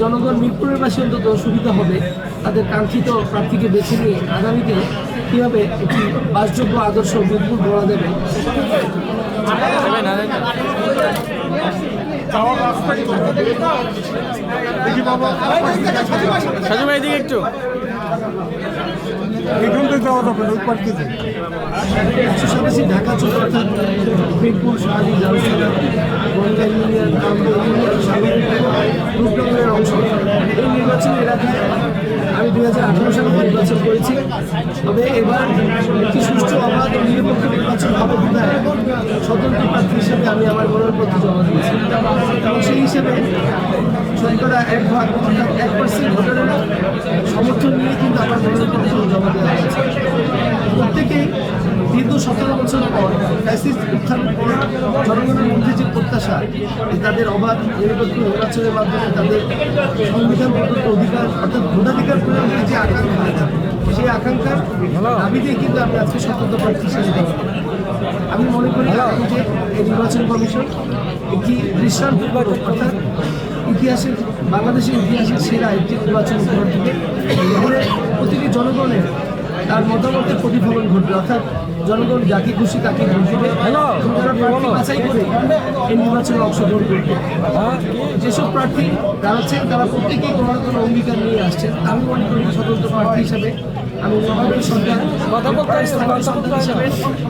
জনগণ মিরপুরের বাসী অন্তত সুবিধা হবে তাদের কাঙ্ক্ষিত প্রার্থীকে বেছে নিয়ে আগামীতে কীভাবে একটি বাসযোগ্য আদর্শ মিরপুর গড়া দেবে। সাজু ভাই দিকে একটু ঢাকা চলে মিরপুর শাহী গঙ্গা ইউনিয়ন রূপনগরের অংশ। এই নির্বাচনের এলাকায় আমি 2018 সালে নির্বাচন করেছি, তবে এবার একটি সুষ্ঠু অবাধ ও নিরপেক্ষ নির্বাচন হবে বিধায় স্বতন্ত্র প্রার্থী হিসেবে আমি আমার মনোনয়নপত্র জমা দিয়েছি এবং সেই হিসেবে শতকরা 1% ভোটারের সমর্থন নিয়ে কিন্তু আমার মনোনয়নপত্র জমা দেওয়া হয়েছে। প্রত্যেকেই দীর্ঘ 17 বছর পর ফ্যাসিস্ট উত্থানের পর জনগণের মধ্যে যে প্রত্যাশা তাদের অবাধ নিরপেক্ষ নির্বাচনের মাধ্যমে তাদের সংবিধান প্রদত্ত অধিকার অর্থাৎ ভোটাধিকার প্রয়োগের যে আকাঙ্ক্ষা, সেই আকাঙ্ক্ষার দাবিতেই কিন্তু আমি আজকে স্বতন্ত্র প্রার্থী হিসেবে দেওয়া। আমি মনে করি যে এই নির্বাচন কমিশন একটি দৃষ্টান্তমূলক অর্থাৎ ইতিহাসের বাংলাদেশের ইতিহাসের সেরা একটি নির্বাচন উপহার থেকে এখানে প্রতিটি জনগণের তার মতামতের প্রতিফলন ঘটবে, অর্থাৎ জনগণ যাকে খুশি তাকে ভোট দেবে এবং তারা প্রার্থী বাছাই করে এই নির্বাচনে অংশগ্রহণ করবে। যেসব প্রার্থী দাঁড়াচ্ছেন তারা প্রত্যেকেই কোনো না কোনো অঙ্গীকার নিয়ে আসছেন। আমি মনে করি স্বতন্ত্র প্রার্থী হিসেবে আমি সরকার হিসেবে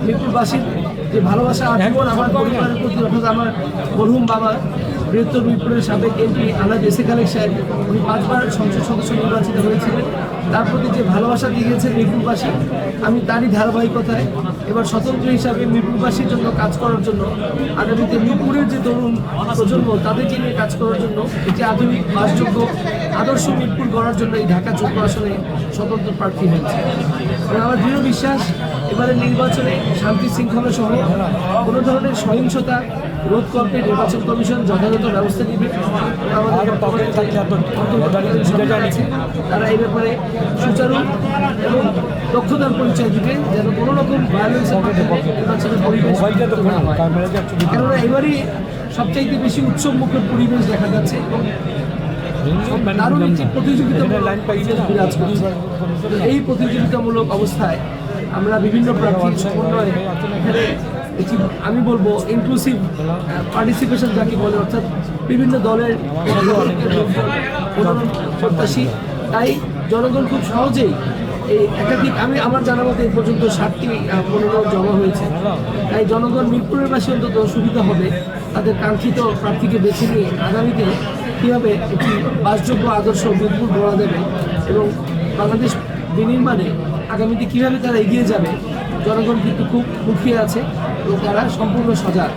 মিরপুরবাসীর যে ভালোবাসা আজীবন আমার পরিবারের প্রতি, অর্থাৎ আমার মরহুম বাবা বৃহত্তর মিরপুরের সাবেক এমপি আলাদ এসে খালেক সাহেব, উনি 5 বার সংসদ সদস্য নির্বাচিত হয়েছিলেন, তার প্রতি যে ভালোবাসা দিয়েছেন মিরপুরবাসী, আমি তারই ধারাবাহিকতায় এবার স্বতন্ত্র হিসাবে মিরপুরবাসীর জন্য কাজ করার জন্য আগামীতে মিরপুরের যে তরুণ প্রজন্ম তাদেরকে নিয়ে কাজ করার জন্য একটি আধুনিক বাসযোগ্য আদর্শ মিরপুর গড়ার জন্য এই ঢাকা 14 আসনে স্বতন্ত্র প্রার্থী হয়েছে। এবং আমার দৃঢ় বিশ্বাস এবারের নির্বাচনে শান্তি শৃঙ্খলা সহ কোনো ধরনের সহিংসতা রোধ করতে নির্বাচন কমিশন যথাযথ ব্যবস্থা নেবে। তারা এই ব্যাপারে সুচারু এবং দক্ষতার পরিচয় দিবে যেন কোনো রকম ভায়োলেন্সের নির্বাচনের পরিবেশ, কেননা এবারই সবচাইতে বেশি উৎসবমুখর পরিবেশ দেখা যাচ্ছে এবং দারুণ একটি প্রতিযোগিতামূলক বিরাজ করছে। এই প্রতিযোগিতামূলক অবস্থায় আমরা বিভিন্ন প্রার্থীর সমন্বয়ে এখানে একটি আমি বলবো ইনক্লুসিভ পার্টিসিপেশন যাকে বলে, অর্থাৎ বিভিন্ন দলের প্রত্যাশী, তাই জনগণ খুব সহজেই এই একাধিক আমি আমার জানা মতে এই পর্যন্ত 7টি মনোনয়ন জমা হয়েছে। তাই জনগণ মিরপুরের বাসী অন্তত সুবিধা হবে তাদের কাঙ্ক্ষিত প্রার্থীকে বেছে নিয়ে আগামীতে কীভাবে একটি বাসযোগ্য আদর্শ মিরপুর গড়া দেবে এবং বাংলাদেশ বিনির্মাণে আগামীতে কীভাবে তারা এগিয়ে যাবে জনগণ কিন্তু খুব মুখিয়ে আছে এবং তারা সম্পূর্ণ সজাগ।